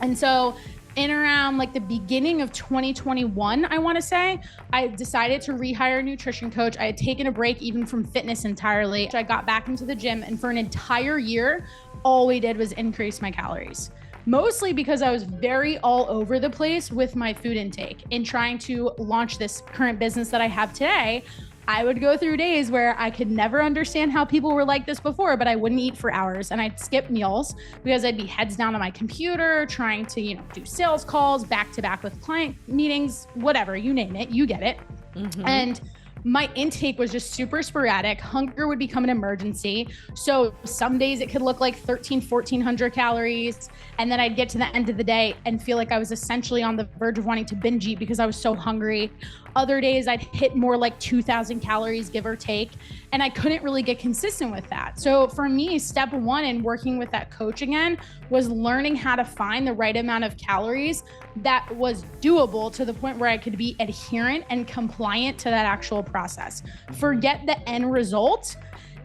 And so in around like the beginning of 2021, I want to say, I decided to rehire a nutrition coach. I had taken a break even from fitness entirely. I got back into the gym, and for an entire year, all we did was increase my calories. Mostly because I was very all over the place with my food intake. In trying to launch this current business that I have today, I would go through days where I could never understand how people were like this before, but I wouldn't eat for hours, and I'd skip meals because I'd be heads down on my computer trying to, do sales calls back to back with client meetings, whatever, you name it, you get it. Mm-hmm. And my intake was just super sporadic. Hunger would become an emergency. So some days it could look like 1,400 calories. And then I'd get to the end of the day and feel like I was essentially on the verge of wanting to binge eat because I was so hungry. Other days I'd hit more like 2,000 calories, give or take. And I couldn't really get consistent with that. So for me, step one in working with that coach again was learning how to find the right amount of calories that was doable to the point where I could be adherent and compliant to that actual process. Forget the end result.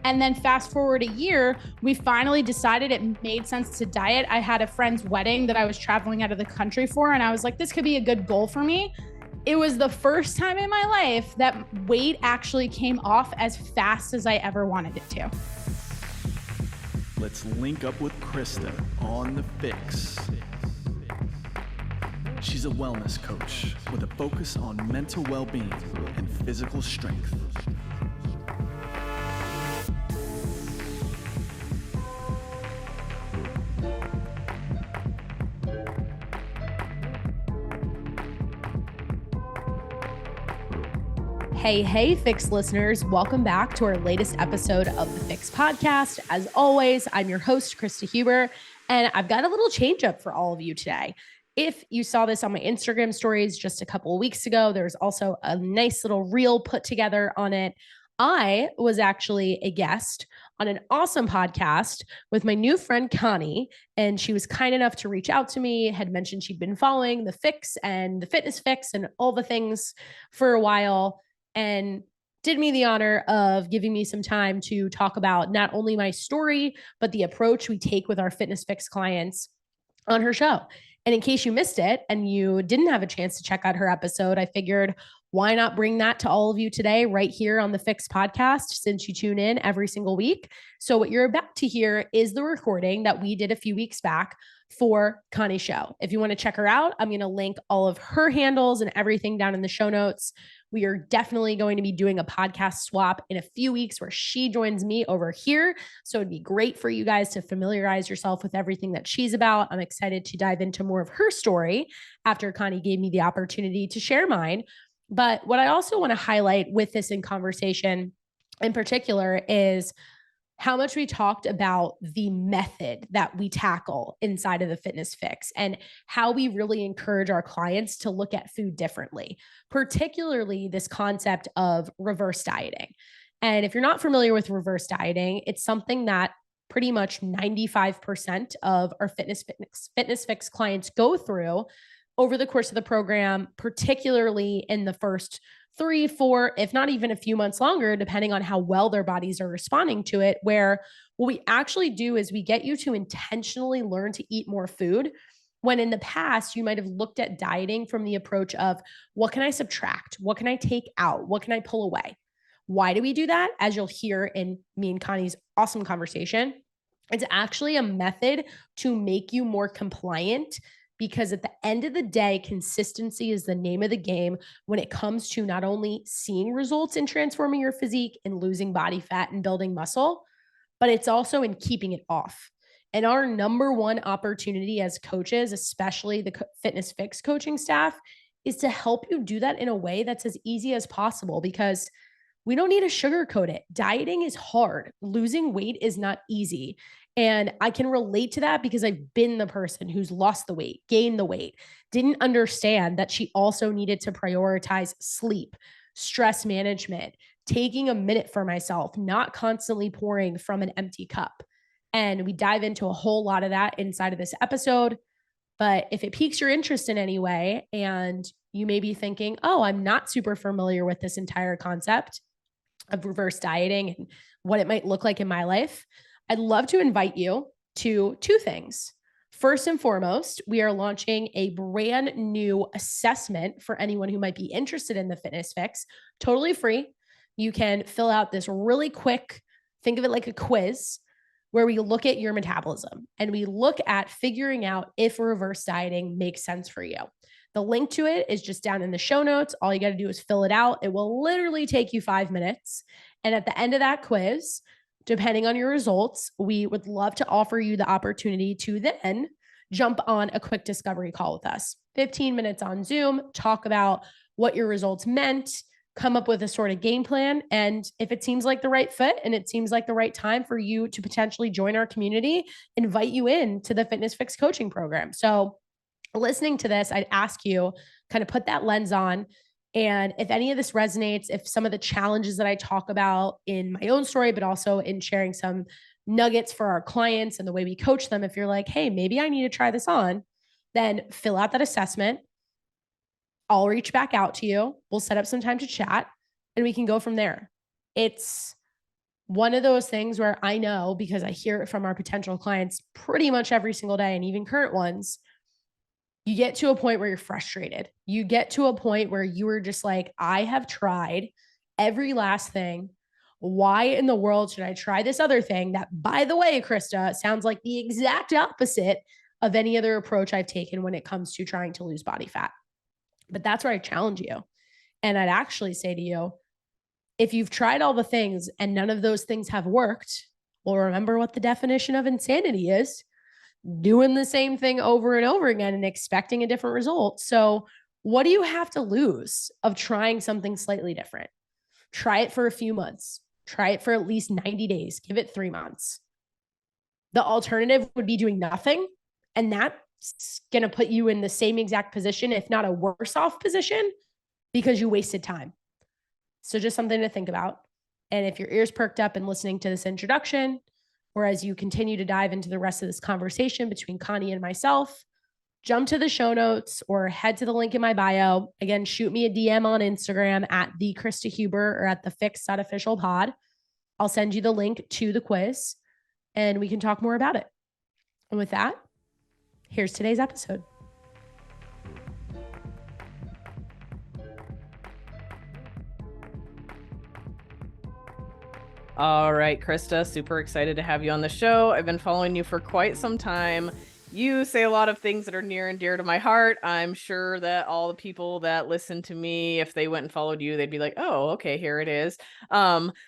And then fast forward a year, we finally decided it made sense to diet. I had a friend's wedding that I was traveling out of the country for, and I was like, this could be a good goal for me. It was the first time in my life that weight actually came off as fast as I ever wanted it to. Let's link up with Krysta on The Fix. She's a wellness coach with a focus on mental well-being and physical strength. Hey, Fix listeners. Welcome back to our latest episode of the Fix podcast. As always, I'm your host, Krysta Huber, and I've got a little change up for all of you today. If you saw this on my Instagram stories just a couple of weeks ago, there's also a nice little reel put together on it. I was actually a guest on an awesome podcast with my new friend, Connie, and she was kind enough to reach out to me, had mentioned she'd been following the Fix and the Fitness FYX and all the things for a while, and did me the honor of giving me some time to talk about not only my story, but the approach we take with our Fitness FYX clients on her show. And in case you missed it and you didn't have a chance to check out her episode, I figured why not bring that to all of you today right here on the Fix podcast, since you tune in every single week. So what you're about to hear is the recording that we did a few weeks back for Connie's show. If you want to check her out, I'm going to link all of her handles and everything down in the show notes. We are definitely going to be doing a podcast swap in a few weeks where she joins me over here. So it'd be great for you guys to familiarize yourself with everything that she's about. I'm excited to dive into more of her story after Connie gave me the opportunity to share mine. But what I also want to highlight with this in conversation in particular is how much we talked about the method that we tackle inside of the Fitness FYX and how we really encourage our clients to look at food differently, particularly this concept of reverse dieting. And if you're not familiar with reverse dieting, it's something that pretty much 95% of our Fitness FYX clients go through over the course of the program, particularly in the first 3, 4, if not even a few months longer, depending on how well their bodies are responding to it, where what we actually do is we get you to intentionally learn to eat more food, when in the past, you might have looked at dieting from the approach of, what can I subtract? What can I take out? What can I pull away? Why do we do that? As you'll hear in me and Connie's awesome conversation, it's actually a method to make you more compliant. Because at the end of the day, consistency is the name of the game when it comes to not only seeing results in transforming your physique and losing body fat and building muscle, but it's also in keeping it off. And our number one opportunity as coaches, especially the Fitness FYX coaching staff, is to help you do that in a way that's as easy as possible, because we don't need to sugarcoat it. Dieting is hard. Losing weight is not easy. And I can relate to that because I've been the person who's lost the weight, gained the weight, didn't understand that she also needed to prioritize sleep, stress management, taking a minute for myself, not constantly pouring from an empty cup. And we dive into a whole lot of that inside of this episode. But if it piques your interest in any way, and you may be thinking, oh, I'm not super familiar with this entire concept of reverse dieting and what it might look like in my life, I'd love to invite you to 2 things. First and foremost, we are launching a brand new assessment for anyone who might be interested in the Fitness FYX, totally free. You can fill out this really quick, think of it like a quiz, where we look at your metabolism and we look at figuring out if reverse dieting makes sense for you. The link to it is just down in the show notes. All you got to do is fill it out. It will literally take you 5 minutes. And at the end of that quiz, depending on your results, we would love to offer you the opportunity to then jump on a quick discovery call with us. 15 minutes on Zoom, talk about what your results meant, come up with a sort of game plan. And if it seems like the right fit and it seems like the right time for you to potentially join our community, invite you in to the Fitness FYX coaching program. So listening to this, I'd ask you kind of put that lens on. And if any of this resonates, if some of the challenges that I talk about in my own story, but also in sharing some nuggets for our clients and the way we coach them, if you're like, hey, maybe I need to try this on, then fill out that assessment. I'll reach back out to you. We'll set up some time to chat and we can go from there. It's one of those things where I know, because I hear it from our potential clients pretty much every single day and even current ones, you get to a point where you're frustrated. You get to a point where you are just like, I have tried every last thing. Why in the world should I try this other thing that, by the way, Krysta, sounds like the exact opposite of any other approach I've taken when it comes to trying to lose body fat? But that's where I challenge you. And I'd actually say to you, if you've tried all the things and none of those things have worked, well, remember what the definition of insanity is: doing the same thing over and over again and expecting a different result. So what do you have to lose of trying something slightly different? Try it for a few months. Try it for at least 90 days. Give it 3 months. The alternative would be doing nothing. And that's going to put you in the same exact position, if not a worse off position, because you wasted time. So just something to think about. And if your ears perked up and listening to this introduction, or as you continue to dive into the rest of this conversation between Connie and myself, jump to the show notes or head to the link in my bio. Again, shoot me a DM on Instagram at the Krysta Huber or at the fix.officialpod. I'll send you the link to the quiz and we can talk more about it. And with that, here's today's episode. All right, Krysta, super excited to have you on the show. I've been following you for quite some time. You say a lot of things that are near and dear to my heart. I'm sure that all the people that listen to me, if they went and followed you, they'd be like, oh, okay, here it is.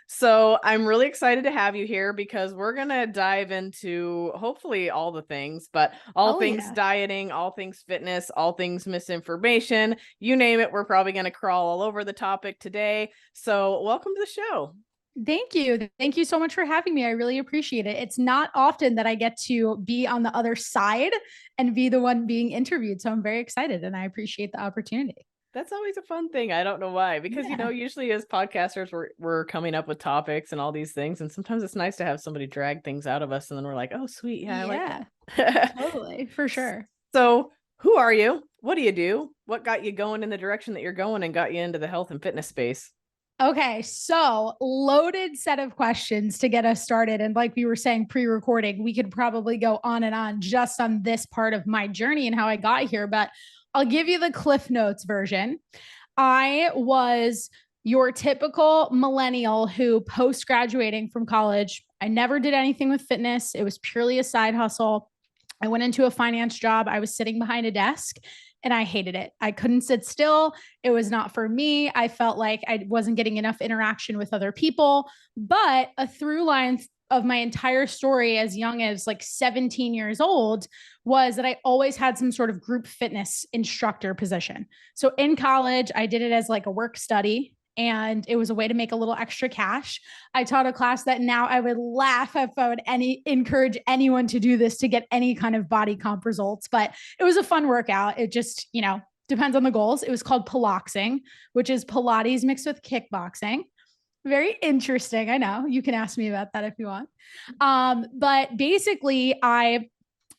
So I'm really excited to have you here because we're going to dive into hopefully all the things, but all things dieting, all things fitness, all things misinformation, you name it. We're probably going to crawl all over the topic today. So welcome to the show. Thank you. Thank you so much for having me. I really appreciate it. It's not often that I get to be on the other side and be the one being interviewed. So I'm very excited and I appreciate the opportunity. That's always a fun thing. I don't know why, because, you know, usually as podcasters, we're coming up with topics and all these things. And sometimes it's nice to have somebody drag things out of us. And then we're like, oh, sweet. Yeah, I like that. Totally. For sure. So who are you? What do you do? What got you going in the direction that you're going and got you into the health and fitness space? Okay, so loaded set of questions to get us started. And like we were saying pre-recording, we could probably go on and on just on this part of my journey and how I got here, but I'll give you the Cliff Notes version. I was your typical millennial who post-graduating from college, I never did anything with fitness. It was purely a side hustle. I went into a finance job. I was sitting behind a desk and I hated it. I couldn't sit still. It was not for me. I felt like I wasn't getting enough interaction with other people. But a through line of my entire story as young as like 17 years old was that I always had some sort of group fitness instructor position. So in college, I did it as like a work study. And it was a way to make a little extra cash. I taught a class that now I would laugh if I would encourage anyone to do this to get any kind of body comp results. But it was a fun workout. It just, you know, depends on the goals. It was called Piloxing, which is Pilates mixed with kickboxing. Very interesting. I know you can ask me about that if you want. But basically I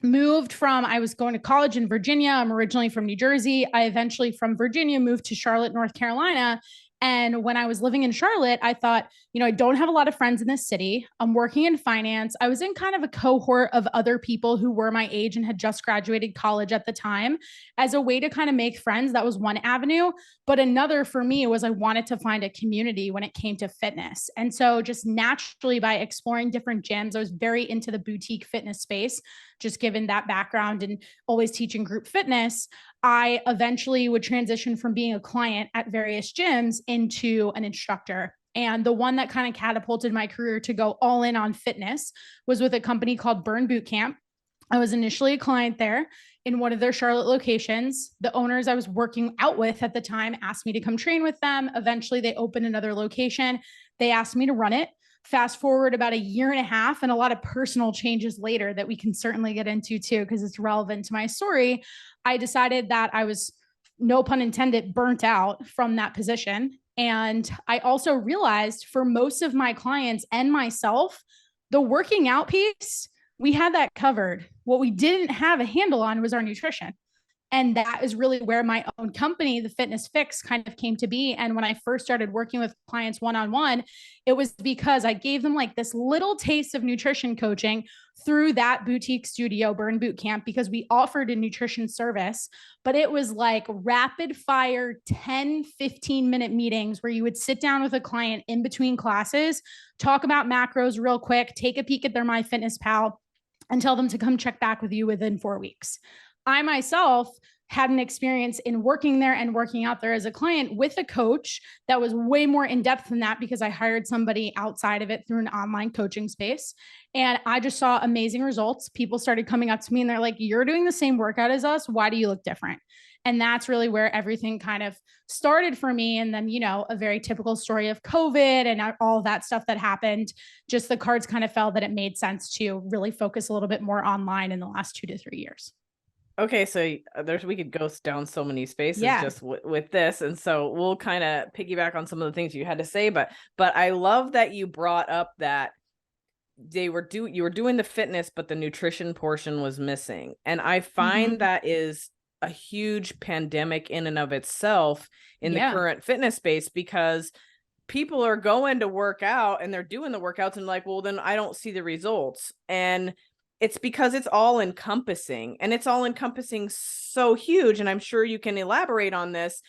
was going to college in Virginia. I'm originally from New Jersey. I eventually from Virginia moved to Charlotte, North Carolina. And when I was living in Charlotte, I thought, I don't have a lot of friends in this city. I'm working in finance. I was in kind of a cohort of other people who were my age and had just graduated college at the time. As a way to kind of make friends, that was one avenue. But another for me was I wanted to find a community when it came to fitness. And so just naturally by exploring different gyms, I was very into the boutique fitness space, just given that background and always teaching group fitness. I eventually would transition from being a client at various gyms into an instructor. And the one that kind of catapulted my career to go all in on fitness was with a company called Burn Boot Camp. I was initially a client there in one of their Charlotte locations. The owners I was working out with at the time asked me to come train with them. Eventually, they opened another location. They asked me to run it. Fast forward about a year and a half and a lot of personal changes later that we can certainly get into too, because it's relevant to my story. I decided that I was, no pun intended, burnt out from that position. And I also realized for most of my clients and myself, the working out piece, we had that covered. What we didn't have a handle on was our nutrition. And that is really where my own company, the Fitness FYX, kind of came to be. And when I first started working with clients one-on-one, it was because I gave them like this little taste of nutrition coaching through that boutique studio, Burn Boot Camp, because we offered a nutrition service, but it was like rapid fire 10, 15-minute meetings where you would sit down with a client in between classes, talk about macros real quick, take a peek at their MyFitnessPal, and tell them to come check back with you within 4 weeks. I myself had an experience in working there and working out there as a client with a coach that was way more in depth than that because I hired somebody outside of it through an online coaching space. And I just saw amazing results. People started coming up to me and they're like, "You're doing the same workout as us. Why do you look different?" And that's really where everything kind of started for me. And then, a very typical story of COVID and all that stuff that happened, just the cards kind of fell that it made sense to really focus a little bit more online in the last 2 to 3 years. Okay, so we could go down so many spaces just with this, and so we'll kind of piggyback on some of the things you had to say. But I love that you brought up that you were doing the fitness, but the nutrition portion was missing, and I find that is a huge pandemic in and of itself in the current fitness space, because people are going to work out and they're doing the workouts and like, well, then I don't see the results. And it's because it's all encompassing, and it's all encompassing so huge. And I'm sure you can elaborate on this.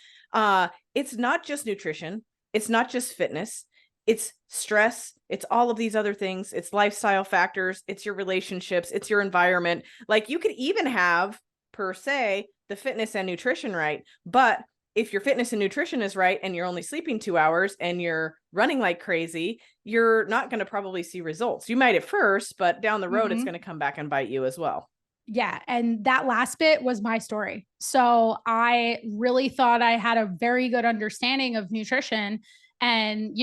It's not just nutrition. It's not just fitness. It's stress. It's all of these other things. It's lifestyle factors. It's your relationships. It's your environment. Like you could even have, per se, the fitness and nutrition right. But if your fitness and nutrition is right and you're only sleeping 2 hours and you're running like crazy, you're not going to probably see results. You might at first, but down the road, it's going to come back and bite you as well. Yeah. And that last bit was my story. So I really thought I had a very good understanding of nutrition, and,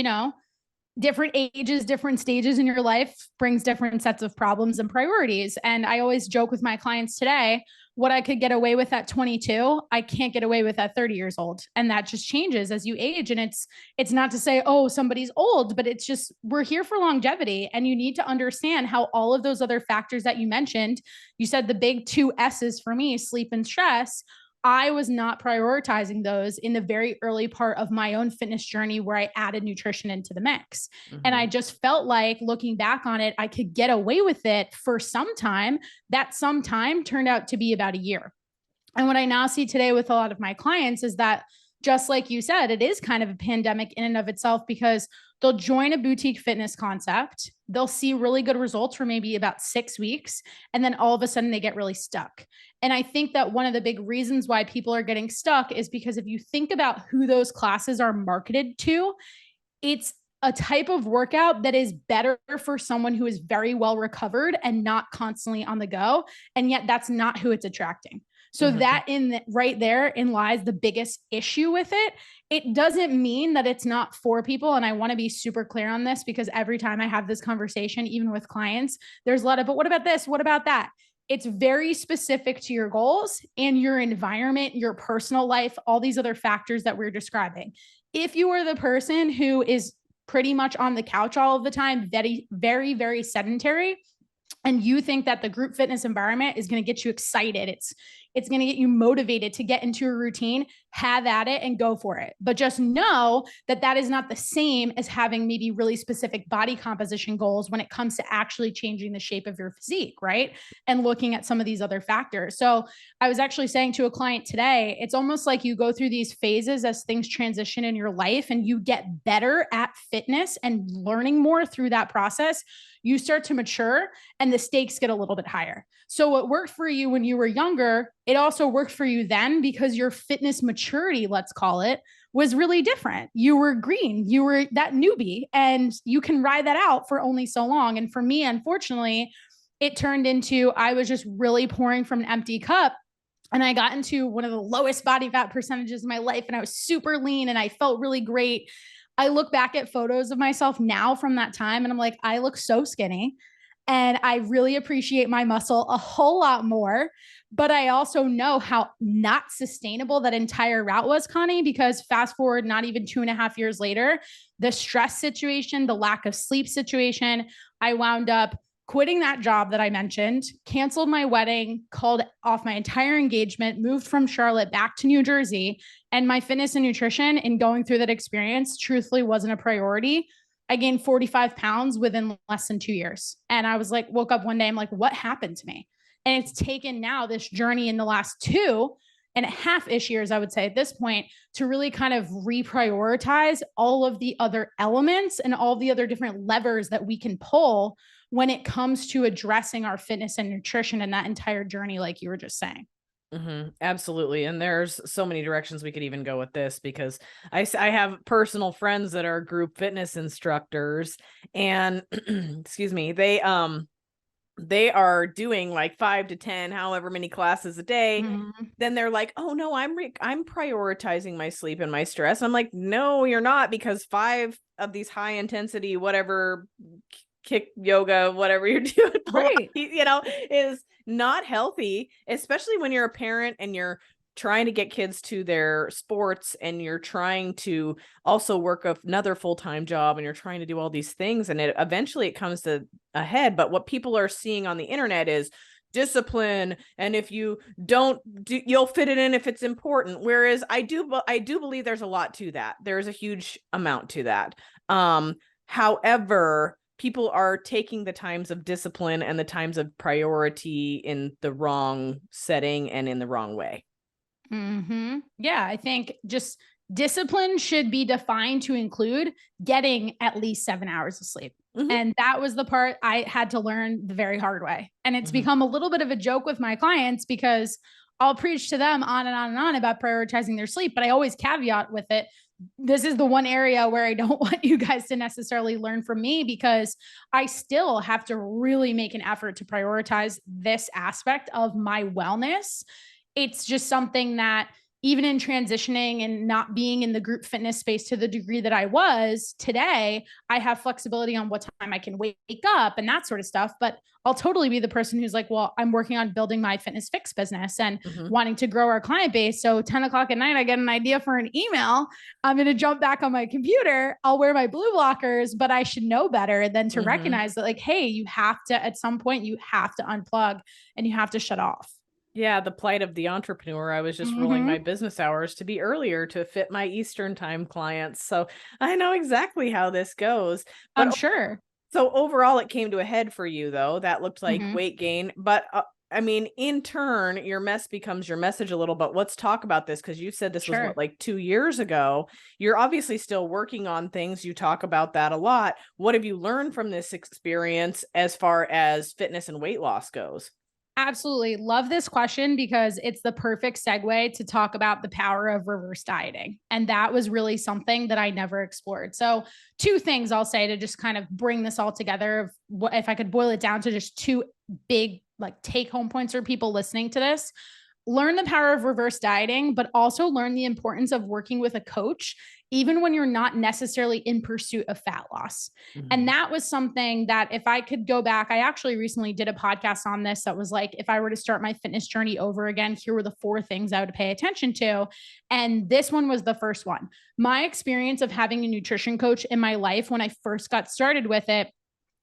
different ages, different stages in your life brings different sets of problems and priorities. And I always joke with my clients today, what I could get away with at 22, I can't get away with at 30 years old. And that just changes as you age. And it's not to say, oh, somebody's old, but it's just, we're here for longevity. And you need to understand how all of those other factors that you mentioned, you said the big 2 S's for me, sleep and stress, I was not prioritizing those in the very early part of my own fitness journey where I added nutrition into the mix. And I just felt like, looking back on it, I could get away with it for some time. That some time turned out to be about a year. And what I now see today with a lot of my clients is that, just like you said, it is kind of a pandemic in and of itself, because they'll join a boutique fitness concept. They'll see really good results for maybe about 6 weeks. And then all of a sudden they get really stuck. And I think that one of the big reasons why people are getting stuck is because if you think about who those classes are marketed to, it's a type of workout that is better for someone who is very well recovered and not constantly on the go. And yet that's not who it's attracting. So that right therein lies the biggest issue with it. It doesn't mean that it's not for people. And I want to be super clear on this, because every time I have this conversation, even with clients, there's a lot of, but what about this? What about that? It's very specific to your goals and your environment, your personal life, all these other factors that we're describing. If you are the person who is pretty much on the couch all of the time, very, very, very sedentary, and you think that the group fitness environment is going to get you excited, it's going to get you motivated to get into a routine, have at it and go for it. But just know that that is not the same as having maybe really specific body composition goals when it comes to actually changing the shape of your physique, right? And looking at some of these other factors. So I was actually saying to a client today, it's almost like you go through these phases as things transition in your life and you get better at fitness and learning more through that process. You start to mature and the stakes get a little bit higher. So what worked for you when you were younger, it also worked for you then because your fitness maturity, let's call it, was really different. You were green, you were that newbie, and you can ride that out for only so long. And for me, unfortunately, it turned into, I was just really pouring from an empty cup. And I got into one of the lowest body fat percentages of my life. And I was super lean and I felt really great. I look back at photos of myself now from that time and I'm like, I look so skinny. And I really appreciate my muscle a whole lot more. But I also know how not sustainable that entire route was, Connie, because fast forward, not even 2.5 years later, the stress situation, the lack of sleep situation, I wound up quitting that job that I mentioned, canceled my wedding, called off my entire engagement, moved from Charlotte back to New Jersey. And my fitness and nutrition in going through that experience truthfully wasn't a priority. I gained 45 pounds within less than 2 years. And I was like, woke up one day, I'm like, what happened to me? And it's taken now this journey in the last 2.5-ish years, I would say at this point, to really kind of reprioritize all of the other elements and all the other different levers that we can pull when it comes to addressing our fitness and nutrition and that entire journey, like you were just saying. Absolutely. And there's so many directions we could even go with this because I have personal friends that are group fitness instructors and excuse me, they are doing like 5 to 10, however many classes a day. Then they're like, oh no, I'm prioritizing my sleep and my stress. I'm like, no, you're not, because 5 of these high intensity, whatever, kick yoga, whatever you're doing, Right, is not healthy, especially when you're a parent and you're trying to get kids to their sports and you're trying to also work another full-time job and you're trying to do all these things. And eventually it comes to a head. But what people are seeing on the internet is discipline. And if you don't do, you'll fit it in if it's important. Whereas I do believe there's a lot to that. There's a huge amount to that. However, people are taking the times of discipline and the times of priority in the wrong setting and in the wrong way. Yeah, I think just discipline should be defined to include getting at least 7 hours of sleep. And that was the part I had to learn the very hard way. And it's become a little bit of a joke with my clients because I'll preach to them on and on and on about prioritizing their sleep, but I always caveat with it. This is the one area where I don't want you guys to necessarily learn from me because I still have to really make an effort to prioritize this aspect of my wellness. It's just something that even in transitioning and not being in the group fitness space to the degree that I was today, I have flexibility on what time I can wake up and that sort of stuff. But I'll totally be the person who's like, well, I'm working on building my Fitness FYX business and wanting to grow our client base. So 10 o'clock at night, I get an idea for an email. I'm going to jump back on my computer. I'll wear my blue blockers, but I should know better than to recognize that, like, hey, you have to, at some point, you have to unplug and you have to shut off. Yeah, the plight of the entrepreneur. I was just rolling my business hours to be earlier to fit my Eastern time clients. So I know exactly how this goes. But I'm sure. So overall, it came to a head for you, though. That looked like weight gain. But I mean, in turn, your mess becomes your message a little. But let's talk about this because you said this was what, like 2 years ago. You're obviously still working on things. You talk about that a lot. What have you learned from this experience as far as fitness and weight loss goes? Absolutely. Love this question because it's the perfect segue to talk about the power of reverse dieting. And that was really something that I never explored. So 2 things I'll say to just kind of bring this all together. If I could boil it down to just 2 big like take home points for people listening to this. Learn the power of reverse dieting, but also learn the importance of working with a coach, even when you're not necessarily in pursuit of fat loss. And that was something that if I could go back, I actually recently did a podcast on this that was like, if I were to start my fitness journey over again, here were the 4 things I would pay attention to. And this one was the first one. My experience of having a nutrition coach in my life when I first got started with it,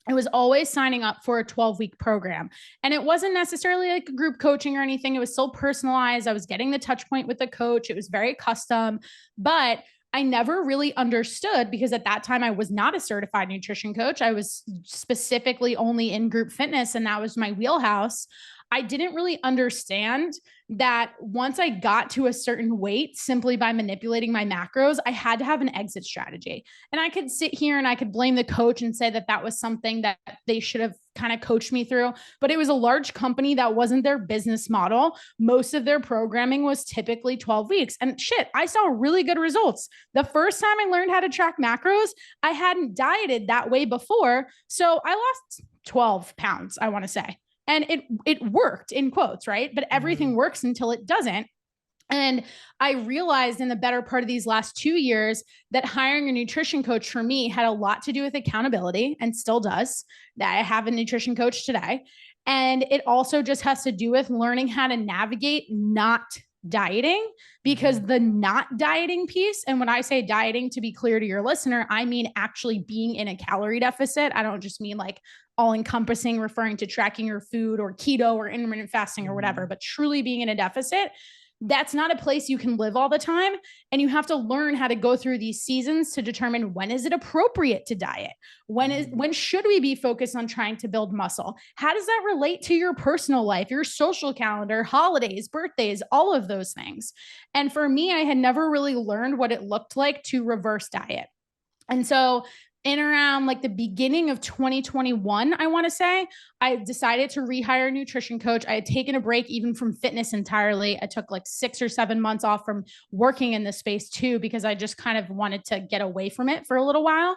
I was always signing up for a 12-week program. And it wasn't necessarily like a group coaching or anything. It was still personalized. I was getting the touch point with the coach. It was very custom, but I never really understood, because at that time I was not a certified nutrition coach. I was specifically only in group fitness, and that was my wheelhouse. I didn't really understand that once I got to a certain weight, simply by manipulating my macros, I had to have an exit strategy. And I could sit here and I could blame the coach and say that that was something that they should have kind of coached me through, but it was a large company. That wasn't their business model. Most of their programming was typically 12 weeks. And shit, I saw really good results. The first time I learned how to track macros, I hadn't dieted that way before. So I lost 12 pounds, I want to say. And it worked, in quotes, right? But everything works until it doesn't. And I realized in the better part of these last 2 years that hiring a nutrition coach for me had a lot to do with accountability, and still does. That I have a nutrition coach today. And it also just has to do with learning how to navigate not dieting, because the not dieting piece, and when I say dieting, to be clear to your listener, I mean actually being in a calorie deficit. I don't just mean like all encompassing, referring to tracking your food or keto or intermittent fasting or whatever, but truly being in a deficit. That's not a place you can live all the time. And you have to learn how to go through these seasons to determine when is it appropriate to diet? When should we be focused on trying to build muscle? How does that relate to your personal life, your social calendar, holidays, birthdays, all of those things? And for me, I had never really learned what it looked like to reverse diet. And so in around like the beginning of 2021, I want to say, I decided to rehire a nutrition coach. I had taken a break even from fitness entirely. I took like 6 or 7 months off from working in this space too, because I just kind of wanted to get away from it for a little while.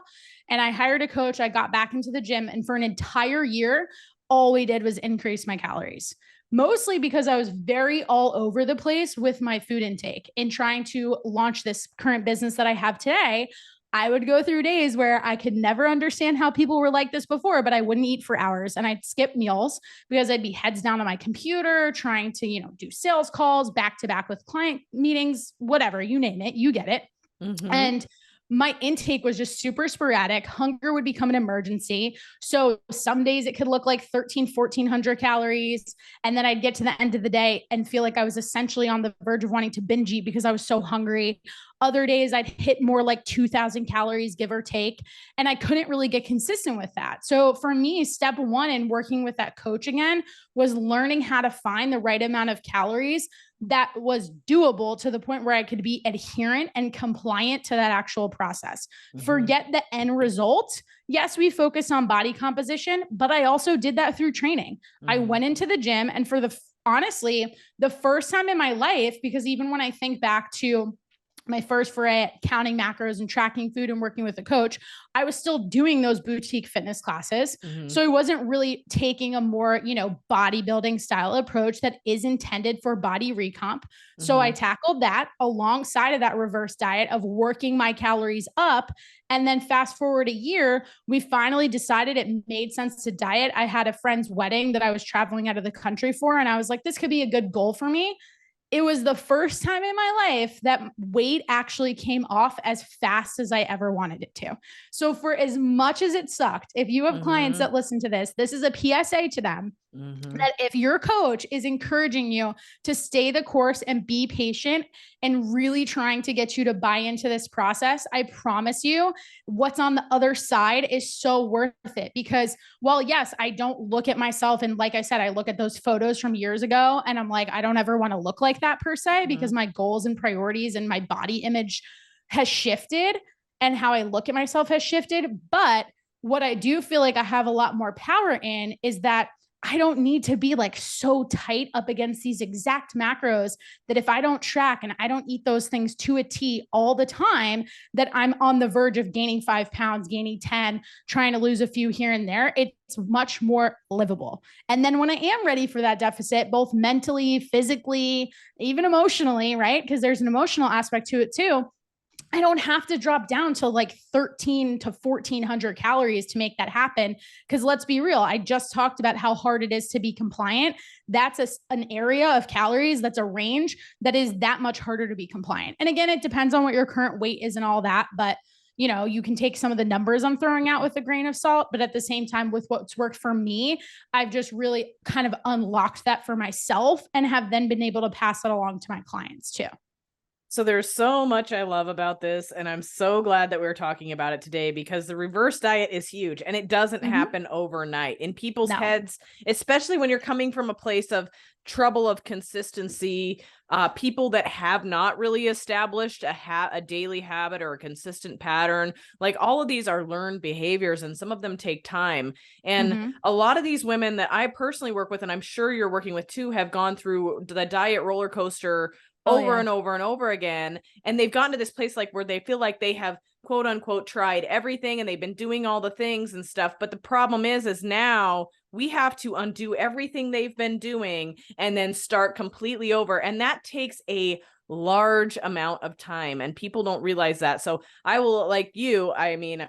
And I hired a coach. I got back into the gym, and for an entire year, all we did was increase my calories. Mostly because I was very all over the place with my food intake in trying to launch this current business that I have today. I would go through days where I could never understand how people were like this before, but I wouldn't eat for hours, and I'd skip meals because I'd be heads down on my computer trying to, do sales calls back to back with client meetings, whatever, you name it, you get it. And my intake was just super sporadic. Hunger would become an emergency. So some days it could look like 1,400 calories. And then I'd get to the end of the day and feel like I was essentially on the verge of wanting to binge eat because I was so hungry. Other days I'd hit more like 2,000 calories, give or take. And I couldn't really get consistent with that. So for me, step one in working with that coach again was learning how to find the right amount of calories that was doable to the point where I could be adherent and compliant to that actual process. Forget the end result. Yes, we focus on body composition, but I also did that through training. I went into the gym, and for honestly, the first time in my life, because even when I think back to my first foray at counting macros and tracking food and working with a coach, I was still doing those boutique fitness classes. So I wasn't really taking a more, bodybuilding style approach that is intended for body recomp. So I tackled that alongside of that reverse diet of working my calories up. And then fast forward a year, we finally decided it made sense to diet. I had a friend's wedding that I was traveling out of the country for, and I was like, this could be a good goal for me. It was the first time in my life that weight actually came off as fast as I ever wanted it to. So for as much as it sucked, if you have clients that listen to this, this is a PSA to them. That if your coach is encouraging you to stay the course and be patient and really trying to get you to buy into this process, I promise you what's on the other side is so worth it. Because while yes, I don't look at myself, and like I said, I look at those photos from years ago and I'm like, I don't ever want to look like that per se, because my goals and priorities and my body image has shifted and how I look at myself has shifted. But what I do feel like I have a lot more power in is that I don't need to be like so tight up against these exact macros that if I don't track and I don't eat those things to a T all the time, that I'm on the verge of gaining 5 pounds, gaining 10, trying to lose a few here and there. It's much more livable. And then when I am ready for that deficit, both mentally, physically, even emotionally, right? Because there's an emotional aspect to it too. I don't have to drop down to like 1,300 to 1,400 calories to make that happen. Because let's be real, I just talked about how hard it is to be compliant. That's an area of calories, that's a range that is that much harder to be compliant. And again, it depends on what your current weight is and all that. But you can take some of the numbers I'm throwing out with a grain of salt, but at the same time, with what's worked for me, I've just really kind of unlocked that for myself and have then been able to pass it along to my clients too. So there's so much I love about this, and I'm so glad that we're talking about it today, because the reverse diet is huge and it doesn't happen overnight in people's heads, especially when you're coming from a place of trouble of consistency. People that have not really established a daily habit or a consistent pattern, like all of these are learned behaviors, and some of them take time. And a lot of these women that I personally work with, and I'm sure you're working with too, have gone through the diet roller coaster over and over and over again. And they've gotten to this place like where they feel like they have quote unquote tried everything and they've been doing all the things and stuff. But the problem is now we have to undo everything they've been doing and then start completely over. And that takes a large amount of time, and people don't realize that. So I will, like you, I mean,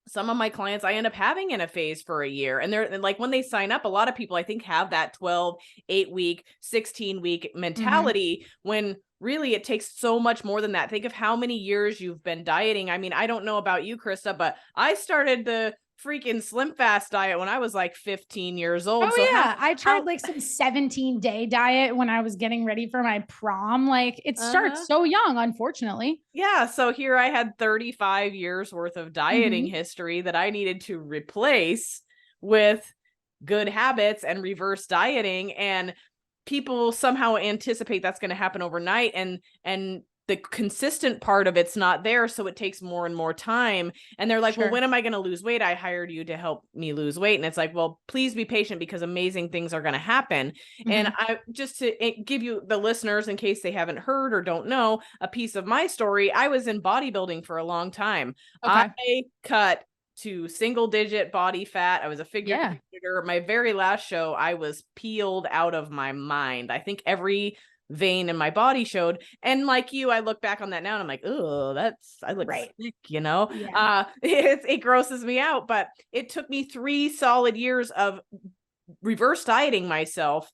some of my clients I end up having in a phase for a year, and they're like, when they sign up, a lot of people I think have that 12, 8-week, 16-week mentality, when really it takes so much more than that. Think of how many years you've been dieting. I mean, I don't know about you, Krysta, but I started the freaking Slim Fast diet when I was like 15 years old. Oh, so yeah. I tried like some 17-day diet when I was getting ready for my prom. Like it starts so young, unfortunately. Yeah. So here I had 35 years worth of dieting history that I needed to replace with good habits and reverse dieting. And people somehow anticipate that's going to happen overnight. And the consistent part of it's not there. So it takes more and more time. And they're like, well, when am I going to lose weight? I hired you to help me lose weight. And it's like, well, please be patient, because amazing things are going to happen. And I just to give you, the listeners, in case they haven't heard or don't know, a piece of my story, I was in bodybuilding for a long time. I cut to single digit body fat. I was a figure competitor. My very last show, I was peeled out of my mind. I think every vein in my body showed. And like you, I look back on that now and I'm like, oh, I look sick, it grosses me out. But it took me 3 solid years of reverse dieting myself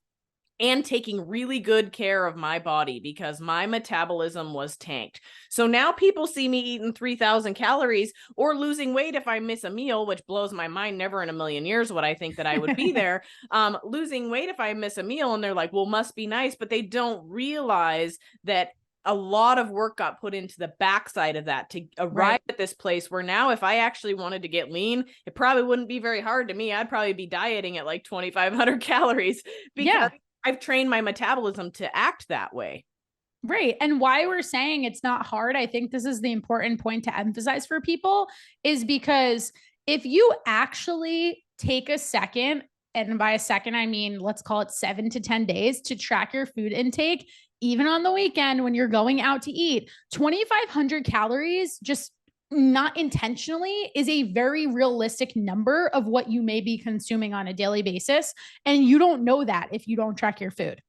and taking really good care of my body, because my metabolism was tanked. So now people see me eating 3,000 calories or losing weight if I miss a meal, which blows my mind. Never in a million years would I think that I would be there. Losing weight if I miss a meal, and they're like, well, must be nice. But they don't realize that a lot of work got put into the backside of that to arrive at this place where now if I actually wanted to get lean, it probably wouldn't be very hard to me. I'd probably be dieting at like 2,500 calories because I've trained my metabolism to act that way. Right. And why we're saying it's not hard, I think this is the important point to emphasize for people, is because if you actually take a second, and by a second, I mean, let's call it 7 to 10 days, to track your food intake, even on the weekend when you're going out to eat, 2,500 calories, just not intentionally, is a very realistic number of what you may be consuming on a daily basis. And you don't know that if you don't track your food.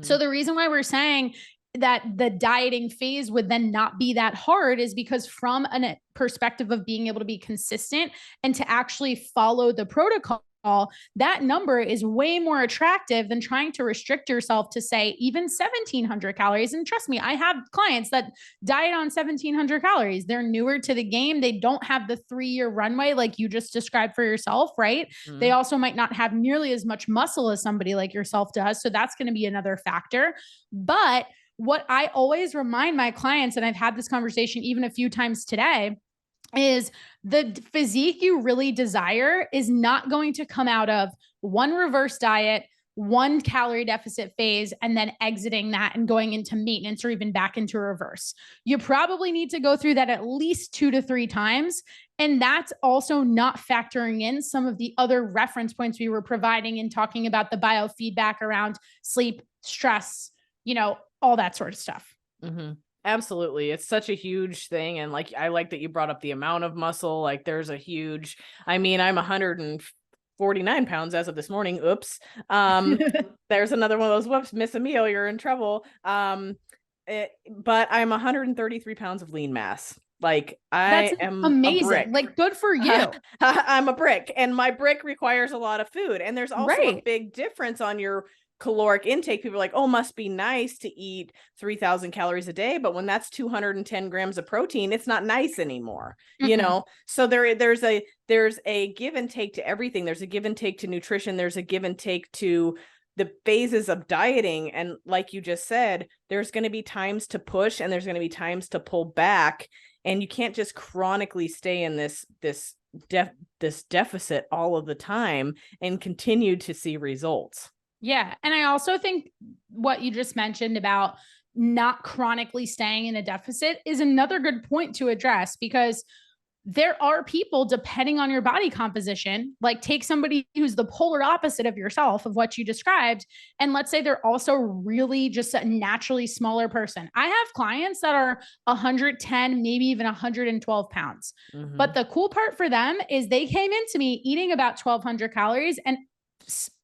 So the reason why we're saying that the dieting phase would then not be that hard is because from a perspective of being able to be consistent and to actually follow the protocol, that number is way more attractive than trying to restrict yourself to say even 1,700 calories. And trust me, I have clients that diet on 1,700 calories. They're newer to the game. They don't have the 3-year runway like you just described for yourself, right? They also might not have nearly as much muscle as somebody like yourself does. So that's going to be another factor. But what I always remind my clients, and I've had this conversation even a few times today, is the physique you really desire is not going to come out of one reverse diet, one calorie deficit phase, and then exiting that and going into maintenance or even back into reverse. You probably need to go through that at least 2 to 3 times. And that's also not factoring in some of the other reference points we were providing in talking about the biofeedback around sleep, stress, all that sort of stuff. Absolutely. It's such a huge thing. And like, I like that you brought up the amount of muscle. Like there's a huge, I mean, I'm 149 pounds as of this morning. Oops. There's another one of those, whoops, miss a meal, you're in trouble. But I'm 133 pounds of lean mass. Like I am amazing. Like good for you. I'm a brick, and my brick requires a lot of food. And there's also a big difference on your caloric intake, people are like, oh, must be nice to eat 3,000 calories a day. But when that's 210 grams of protein, it's not nice anymore, you know? So there's a give and take to everything. There's a give and take to nutrition. There's a give and take to the phases of dieting. And like you just said, there's going to be times to push and there's going to be times to pull back. And you can't just chronically stay in this deficit all of the time and continue to see results. Yeah. And I also think what you just mentioned about not chronically staying in a deficit is another good point to address, because there are people, depending on your body composition, like take somebody who's the polar opposite of yourself, of what you described. And let's say they're also really just a naturally smaller person. I have clients that are 110, maybe even 112 pounds. But the cool part for them is they came into me eating about 1,200 calories, and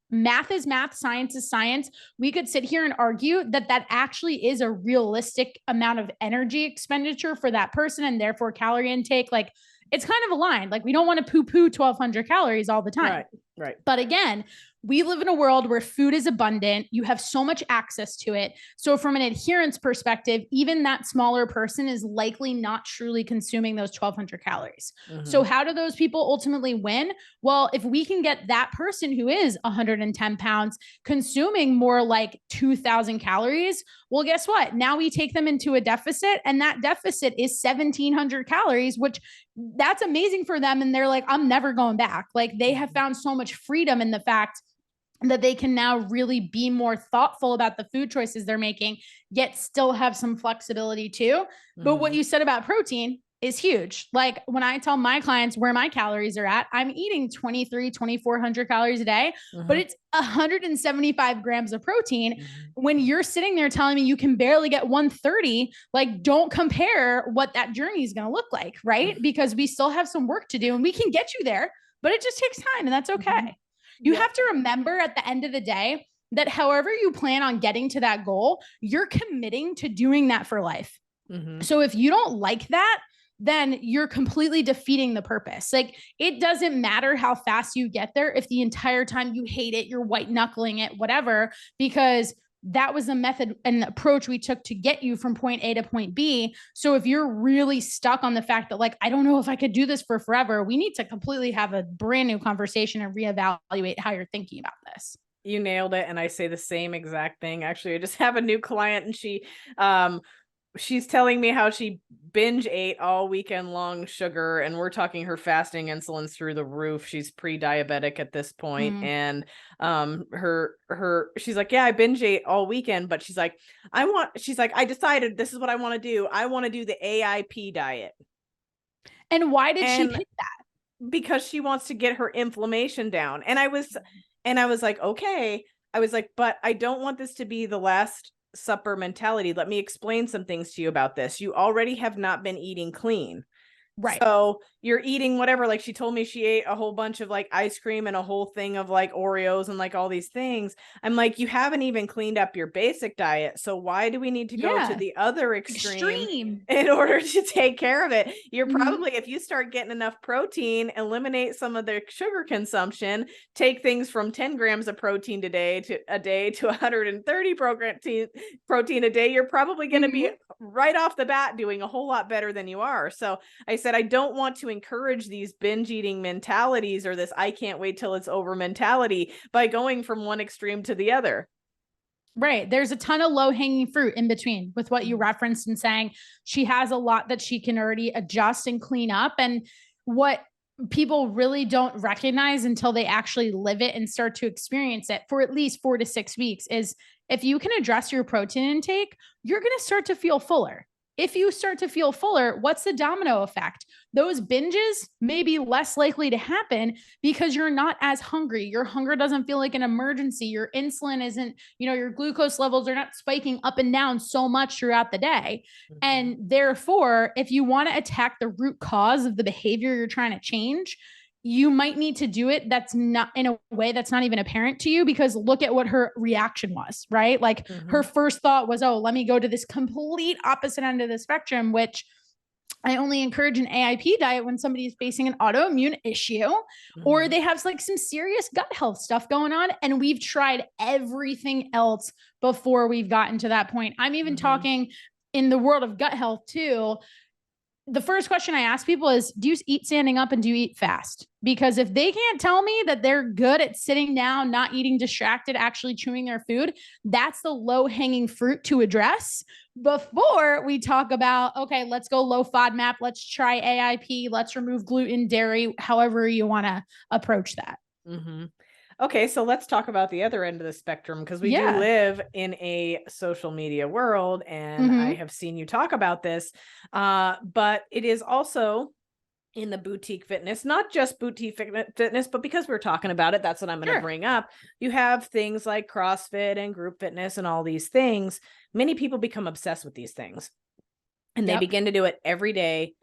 math is math, science is science. We could sit here and argue that that actually is a realistic amount of energy expenditure for that person, and therefore calorie intake. Like, it's kind of aligned. Like, we don't want to poo-poo 1,200 calories all the time. Right. But again, we live in a world where food is abundant. You have so much access to it. So from an adherence perspective, even that smaller person is likely not truly consuming those 1,200 calories. So how do those people ultimately win? Well, if we can get that person who is 110 pounds consuming more like 2,000 calories, well, guess what? Now we take them into a deficit, and that deficit is 1,700 calories, which that's amazing for them. And they're like, I'm never going back. Like, they have found so much freedom in the fact that they can now really be more thoughtful about the food choices they're making, yet still have some flexibility too. But what you said about protein is huge. Like, when I tell my clients where my calories are at, I'm eating 2,400 calories a day, but it's 175 grams of protein. When you're sitting there telling me you can barely get 130, like, don't compare what that journey is going to look like, right? Because we still have some work to do, and we can get you there, but it just takes time, and that's okay. You have to remember at the end of the day that however you plan on getting to that goal, you're committing to doing that for life. So if you don't like that, then you're completely defeating the purpose. Like, it doesn't matter how fast you get there if the entire time you hate it, you're white knuckling it, whatever, because that was the method and the approach we took to get you from point A to point B. So if you're really stuck on the fact that, like, I don't know if I could do this for forever, we need to completely have a brand new conversation and reevaluate how you're thinking about this. You nailed it. And I say the same exact thing. Actually, I just have a new client, and she's telling me how she binge ate all weekend long sugar, and we're talking her fasting insulin's through the roof. She's pre-diabetic at this point. And she's like, yeah, I binge ate all weekend, but she's like, I decided this is what I want to do. I want to do the AIP diet. And why did she pick that? Because she wants to get her inflammation down. And I was like, okay. I was like, but I don't want this to be the last supper mentality. Let me explain some things to you about this. You already have not been eating clean. Right. So you're eating whatever, like she told me she ate a whole bunch of like ice cream and a whole thing of like Oreos and like all these things. I'm like, you haven't even cleaned up your basic diet. So why do we need to go to the other extreme in order to take care of it? You're probably, if you start getting enough protein, eliminate some of the sugar consumption, take things from 10 grams of protein a day to 130 protein a day, you're probably going to be right off the bat doing a whole lot better than you are. So I said, I don't want to encourage these binge eating mentalities or this I can't wait till it's over mentality by going from one extreme to the other. Right. There's a ton of low hanging fruit in between with what you referenced and saying she has a lot that she can already adjust and clean up. And what people really don't recognize until they actually live it and start to experience it for at least 4 to 6 weeks is if you can address your protein intake, you're going to start to feel fuller. If you start to feel fuller, what's the domino effect? Those binges may be less likely to happen because you're not as hungry. Your hunger doesn't feel like an emergency. Your insulin isn't, your glucose levels are not spiking up and down so much throughout the day. And therefore, if you want to attack the root cause of the behavior you're trying to change, you might need to do it that's not in a way that's not even apparent to you, because look at what her reaction was, right? Like her first thought was, oh, let me go to this complete opposite end of the spectrum, which I only encourage an AIP diet when somebody is facing an autoimmune issue or they have like some serious gut health stuff going on. And we've tried everything else before we've gotten to that point. I'm even talking in the world of gut health too. The first question I ask people is, do you eat standing up and do you eat fast? Because if they can't tell me that they're good at sitting down, not eating distracted, actually chewing their food, that's the low hanging fruit to address before we talk about, okay, let's go low FODMAP. Let's try AIP. Let's remove gluten, dairy, however you want to approach that. Okay, so let's talk about the other end of the spectrum, because we do live in a social media world, and I have seen you talk about this, but it is also in the boutique fitness, not just boutique fitness, but because we're talking about it, that's what I'm going to bring up. You have things like CrossFit and group fitness and all these things. Many people become obsessed with these things, and they begin to do it every day.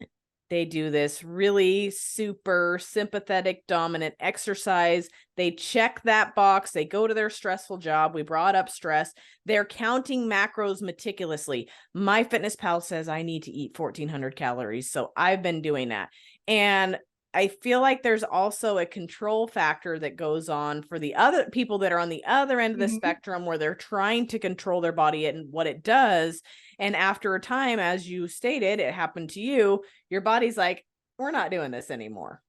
They do this really super sympathetic, dominant exercise. They check that box. They go to their stressful job. We brought up stress. They're counting macros meticulously. MyFitnessPal says I need to eat 1,400 calories. So I've been doing that. And I feel like there's also a control factor that goes on for the other people that are on the other end of the spectrum, where they're trying to control their body and what it does. And after a time, as you stated, it happened to you, your body's like, we're not doing this anymore.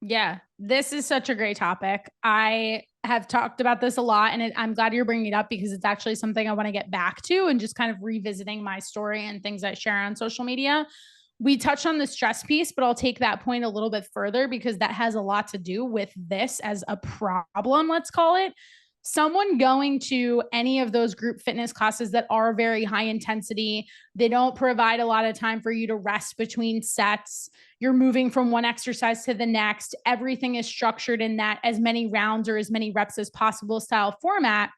Yeah, this is such a great topic. I have talked about this a lot, and I'm glad you're bringing it up because it's actually something I want to get back to, and just kind of revisiting my story and things I share on social media. We touched on the stress piece, but I'll take that point a little bit further because that has a lot to do with this as a problem, let's call it. Someone going to any of those group fitness classes that are very high intensity, they don't provide a lot of time for you to rest between sets. You're moving from one exercise to the next. Everything is structured in that as many rounds or as many reps as possible style format.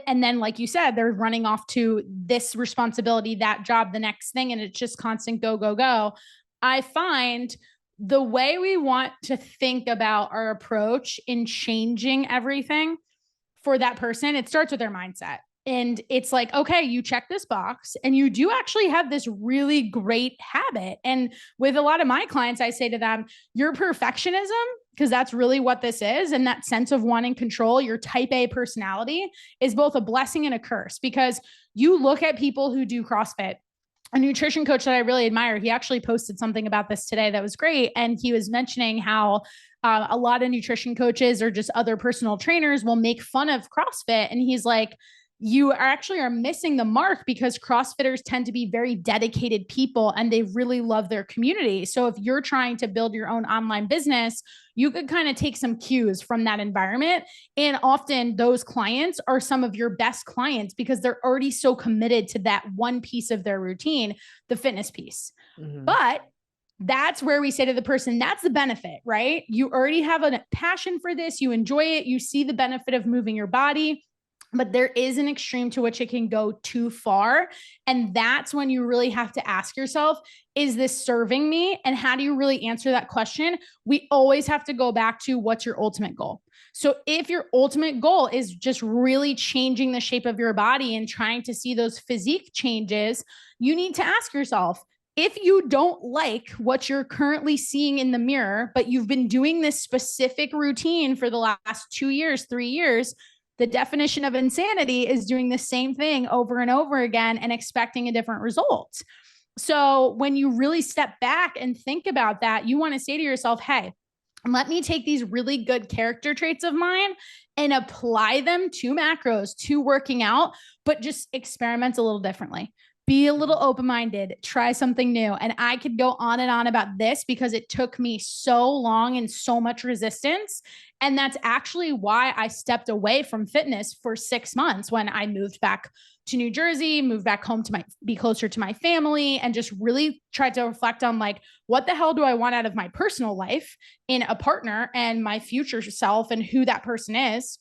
And then, like you said, they're running off to this responsibility, that job, the next thing, and it's just constant go, go, go. I find the way we want to think about our approach in changing everything for that person, it starts with their mindset. And it's like, okay, you check this box and you do actually have this really great habit. And with a lot of my clients, I say to them, your perfectionism, because that's really what this is, and that sense of wanting control, your type A personality is both a blessing and a curse, because you look at people who do CrossFit. A nutrition coach that I really admire, he actually posted something about this today that was great. And he was mentioning how a lot of nutrition coaches or just other personal trainers will make fun of CrossFit. And he's like, you are missing the mark, because CrossFitters tend to be very dedicated people and they really love their community. So if you're trying to build your own online business, you could kind of take some cues from that environment. And often those clients are some of your best clients because they're already so committed to that one piece of their routine, the fitness piece. But that's where we say to the person, that's the benefit, right? You already have a passion for this. You enjoy it. You see the benefit of moving your body. But there is an extreme to which it can go too far. And that's when you really have to ask yourself, is this serving me? And how do you really answer that question? We always have to go back to, what's your ultimate goal? So if your ultimate goal is just really changing the shape of your body and trying to see those physique changes, you need to ask yourself, if you don't like what you're currently seeing in the mirror, but you've been doing this specific routine for the last 2 years, 3 years, the definition of insanity is doing the same thing over and over again and expecting a different result. So when you really step back and think about that, you want to say to yourself, hey, let me take these really good character traits of mine and apply them to macros, to working out, but just experiment a little differently. Be a little open-minded, try something new. And I could go on and on about this because it took me so long and so much resistance. And that's actually why I stepped away from fitness for 6 months when I moved back to New Jersey, moved back home to be closer to my family, and just really tried to reflect on, like, what the hell do I want out of my personal life in a partner and my future self and who that person is?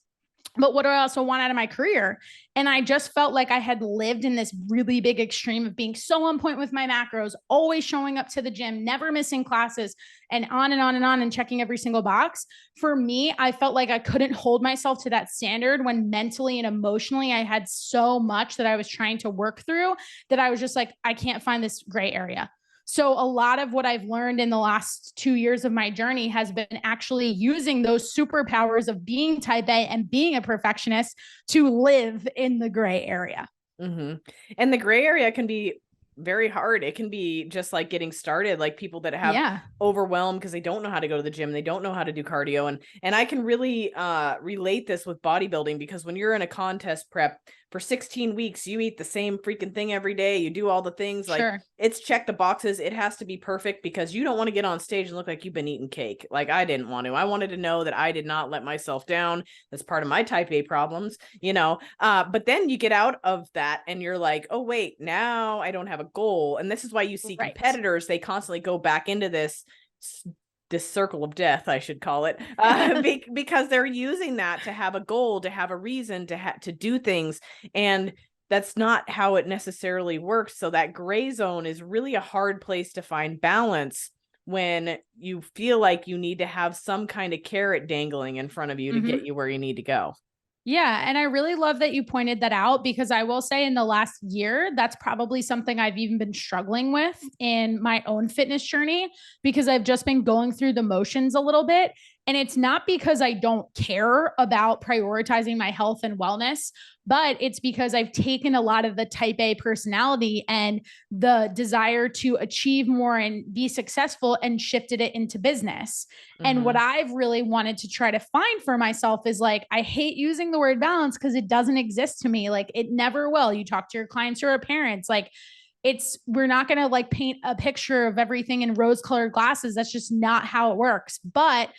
But what do I also want out of my career? And I just felt like I had lived in this really big extreme of being so on point with my macros, always showing up to the gym, never missing classes, and on and on and on, and checking every single box. For me, I felt like I couldn't hold myself to that standard when mentally and emotionally I had so much that I was trying to work through, that I was just like, I can't find this gray area. So a lot of what I've learned in the last 2 years of my journey has been actually using those superpowers of being type A and being a perfectionist to live in the gray area. Mm-hmm. And the gray area can be very hard. It can be just like getting started, like people that have overwhelmed because they don't know how to go to the gym, they don't know how to do cardio. And I can really relate this with bodybuilding, because when you're in a contest prep for 16 weeks, you eat the same freaking thing every day. You do all the things, like it's check the boxes. It has to be perfect, because you don't want to get on stage and look like you've been eating cake. Like I didn't want to. I wanted to know that I did not let myself down. That's part of my type A problems, you know. But then you get out of that and you're like, oh wait, now I don't have a goal. And this is why you see competitors, they constantly go back into this circle of death, I should call it, because they're using that to have a goal, to have a reason to do things. And that's not how it necessarily works. So that gray zone is really a hard place to find balance when you feel like you need to have some kind of carrot dangling in front of you to get you where you need to go. Yeah. And I really love that you pointed that out, because I will say in the last year, that's probably something I've even been struggling with in my own fitness journey, because I've just been going through the motions a little bit. And it's not because I don't care about prioritizing my health and wellness, but it's because I've taken a lot of the type A personality and the desire to achieve more and be successful and shifted it into business. And what I've really wanted to try to find for myself is like, I hate using the word balance because it doesn't exist to me. Like it never will. You talk to your clients or parents, like we're not going to like paint a picture of everything in rose colored glasses. That's just not how it works. But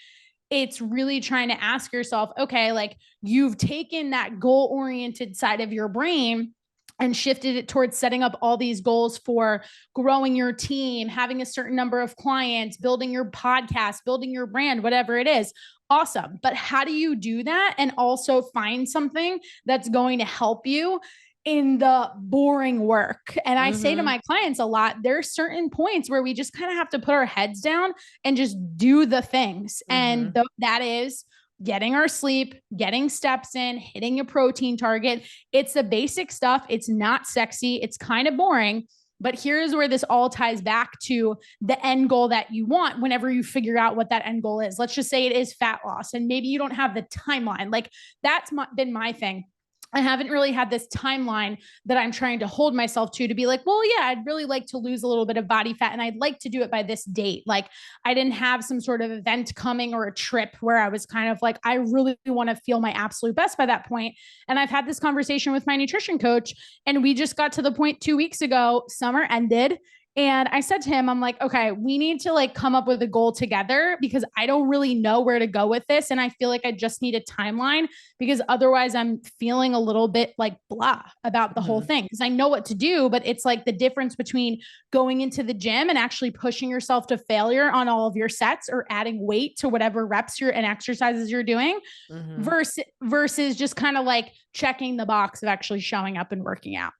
it's really trying to ask yourself, okay, like you've taken that goal oriented side of your brain and shifted it towards setting up all these goals for growing your team, having a certain number of clients, building your podcast, building your brand, whatever it is. Awesome. But how do you do that and also find something that's going to help you in the boring work? And I say to my clients a lot, there's certain points where we just kind of have to put our heads down and just do the things. And that is getting our sleep, getting steps in, hitting a protein target. It's the basic stuff. It's not sexy. It's kind of boring. But here's where this all ties back to the end goal that you want whenever you figure out what that end goal is. Let's just say it is fat loss, and maybe you don't have the timeline. Like that's been my thing. I haven't really had this timeline that I'm trying to hold myself to be like, well, yeah, I'd really like to lose a little bit of body fat and I'd like to do it by this date. Like I didn't have some sort of event coming or a trip where I was kind of like, I really want to feel my absolute best by that point. And I've had this conversation with my nutrition coach, and we just got to the point 2 weeks ago, summer ended. And I said to him, I'm like, okay, we need to like come up with a goal together, because I don't really know where to go with this. And I feel like I just need a timeline, because otherwise I'm feeling a little bit like blah about the whole thing. Because I know what to do, but it's like the difference between going into the gym and actually pushing yourself to failure on all of your sets, or adding weight to whatever reps and exercises you're doing, versus just kind of like checking the box of actually showing up and working out.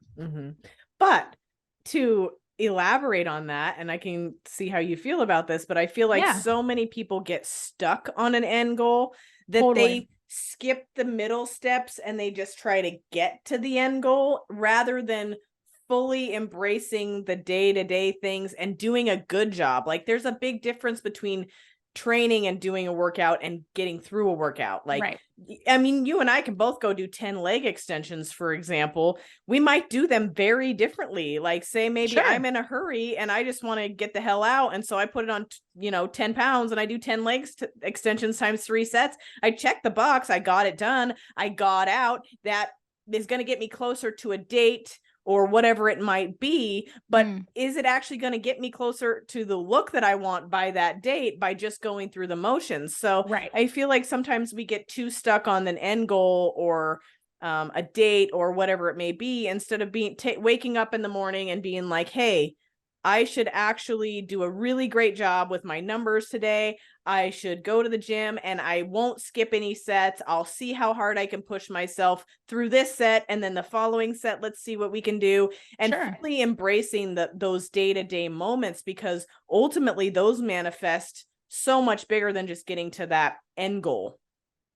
But to elaborate on that, and I can see how you feel about this, but I feel like so many people get stuck on an end goal that they skip the middle steps and they just try to get to the end goal rather than fully embracing the day-to-day things and doing a good job. Like there's a big difference between training and doing a workout and getting through a workout. Like, I mean, you and I can both go do 10 leg extensions, for example. We might do them very differently. Like say maybe I'm in a hurry and I just want to get the hell out. And so I put it on, 10 pounds and I do 10 legs extensions times 3 sets. I check the box. I got it done. I got out. That is going to get me closer to a date or whatever it might be, but is it actually going to get me closer to the look that I want by that date by just going through the motions? So I feel like sometimes we get too stuck on an end goal or a date or whatever it may be, instead of waking up in the morning and being like, hey, I should actually do a really great job with my numbers today. I should go to the gym and I won't skip any sets. I'll see how hard I can push myself through this set. And then the following set, let's see what we can do. And really embracing those day-to-day moments, because ultimately those manifest so much bigger than just getting to that end goal.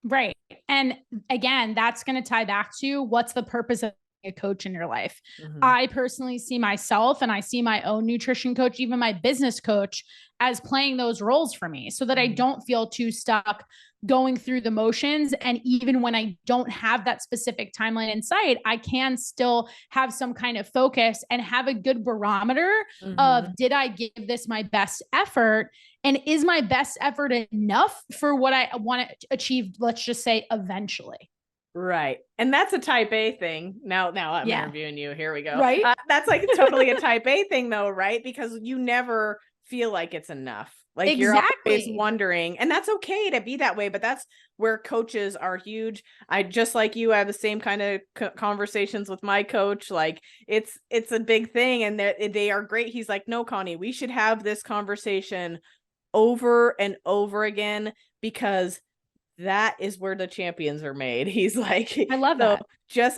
Right. And again, that's going to tie back to what's the purpose of a coach in your life. Mhm. I personally see myself and I see my own nutrition coach, even my business coach, as playing those roles for me so that I don't feel too stuck going through the motions. And even when I don't have that specific timeline in sight, I can still have some kind of focus and have a good barometer of, did I give this my best effort? And is my best effort enough for what I want to achieve, let's just say eventually? Right. And that's a type A thing. Now I'm Yeah. interviewing you. Here we go. Right? That's like totally a type A thing though, right? Because you never feel like it's enough. Like you're always Exactly. wondering, and that's okay to be that way, but that's where coaches are huge. I just like you, I have the same kind of conversations with my coach. Like it's a big thing and they are great. He's like, no, Connie, we should have this conversation over and over again because that is where the champions are made. He's like, I love that.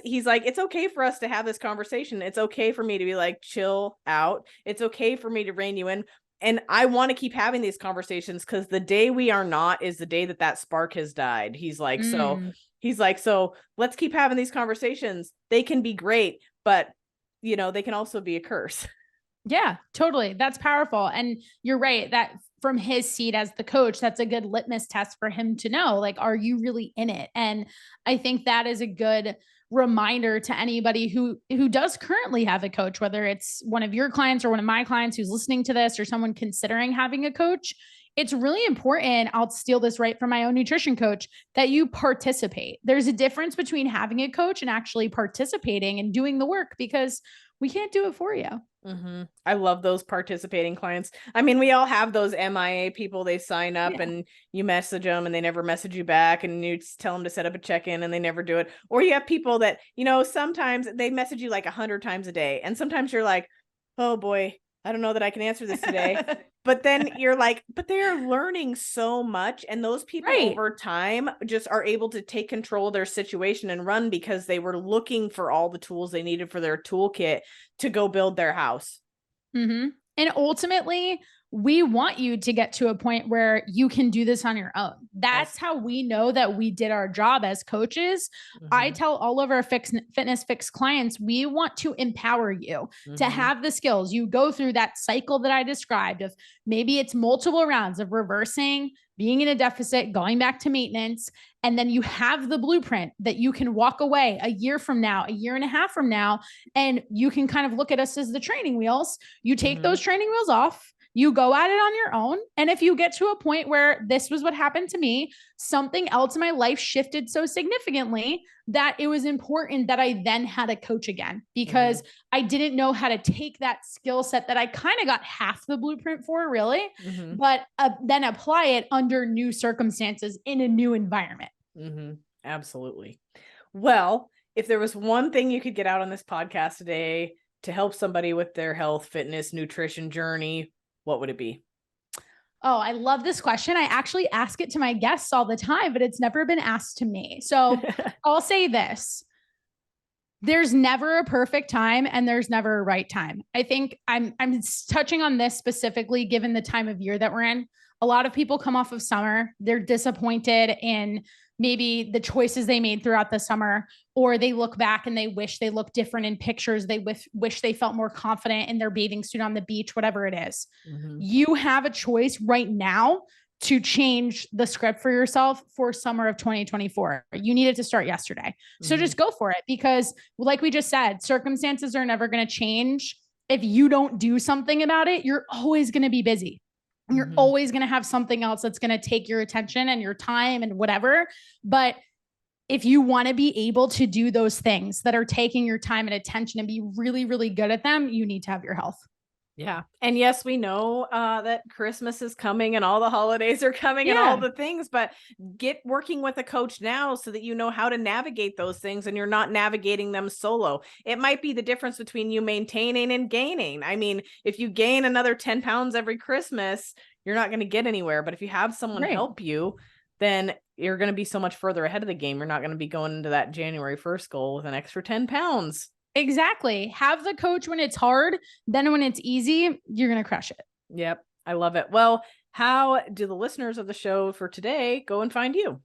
He's like, it's okay for us to have this conversation. It's okay for me to be like, chill out. It's okay for me to rein you in. And I want to keep having these conversations because the day we are not is the day that spark has died. He's like, so let's keep having these conversations. They can be great, but they can also be a curse. Yeah, totally. That's powerful. And you're right that from his seat as the coach, that's a good litmus test for him to know, like, are you really in it? And I think that is a good reminder to anybody who does currently have a coach, whether it's one of your clients or one of my clients who's listening to this or someone considering having a coach. It's really important. I'll steal this right from my own nutrition coach, that you participate. There's a difference between having a coach and actually participating and doing the work, because we can't do it for you. I love those participating clients. I mean, we all have those MIA people. They sign up and you message them and they never message you back, and you tell them to set up a check-in and they never do it. Or you have people that, sometimes they message you like 100 times a day. And sometimes you're like, oh boy, I don't know that I can answer this today. But then you're like, but they're learning so much. And those people over time just are able to take control of their situation and run because they were looking for all the tools they needed for their toolkit to go build their house. And ultimately, we want you to get to a point where you can do this on your own. That's how we know that we did our job as coaches. I tell all of our Fitness FYX clients, we want to empower you to have the skills. You go through that cycle that I described of maybe it's multiple rounds of reversing, being in a deficit, going back to maintenance. And then you have the blueprint that you can walk away a year from now, a year and a half from now, and you can kind of look at us as the training wheels. You take those training wheels off. You go at it on your own. And if you get to a point where this was what happened to me, something else in my life shifted so significantly that it was important that I then had a coach again, because I didn't know how to take that skill set that I kind of got half the blueprint for, really, but then apply it under new circumstances in a new environment. Absolutely. Well, if there was one thing you could get out on this podcast today to help somebody with their health, fitness, nutrition journey, what would it be? Oh, I love this question. I actually ask it to my guests all the time, but it's never been asked to me. So I'll say this. There's never a perfect time and there's never a right time. I think I'm touching on this specifically given the time of year that we're in. A lot of people come off of summer. They're disappointed in maybe the choices they made throughout the summer, or they look back and they wish they looked different in pictures. They wish they felt more confident in their bathing suit on the beach, whatever it is. You have a choice right now to change the script for yourself for summer of 2024. You needed to start yesterday. So just go for it, because like we just said, circumstances are never going to change. If you don't do something about it, you're always going to be busy. You're always going to have something else that's going to take your attention and your time and whatever. But if you want to be able to do those things that are taking your time and attention and be really, really good at them, you need to have your health. Yeah. And yes, we know that Christmas is coming and all the holidays are coming and all the things, but get working with a coach now so that you know how to navigate those things and you're not navigating them solo. It might be the difference between you maintaining and gaining. I mean, if you gain another 10 pounds every Christmas, you're not going to get anywhere. But if you have someone help you, then you're going to be so much further ahead of the game. You're not going to be going into that January 1st goal with an extra 10 pounds. Exactly. Have the coach when it's hard. Then when it's easy, you're going to crush it. Yep. I love it. Well, how do the listeners of the show for today go and find you?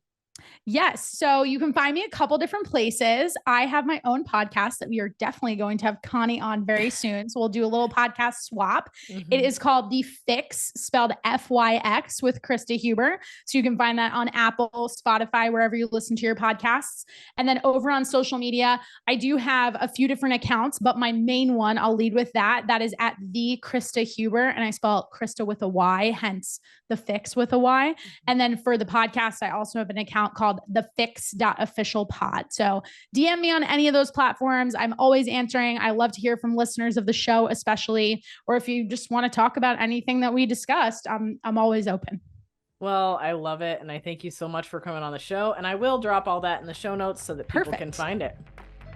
Yes. So you can find me a couple different places. I have my own podcast that we are definitely going to have Connie on very soon. So we'll do a little podcast swap. It is called The Fix, spelled FYX, with Krysta Huber. So you can find that on Apple, Spotify, wherever you listen to your podcasts. And then over on social media, I do have a few different accounts, but my main one, I'll lead with that. That is at The Krysta Huber. And I spell Krysta with a Y, hence The Fix with a Y. And then for the podcast, I also have an account called the Fix.official pod. So DM me on any of those platforms. I'm always answering. I love to hear from listeners of the show, especially, or if you just want to talk about anything that we discussed, I'm always open. Well, I love it. And I thank you so much for coming on the show. And I will drop all that in the show notes so that people can find it.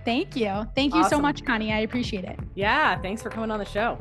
Thank you. Thank you so much, Connie. I appreciate it. Yeah. Thanks for coming on the show.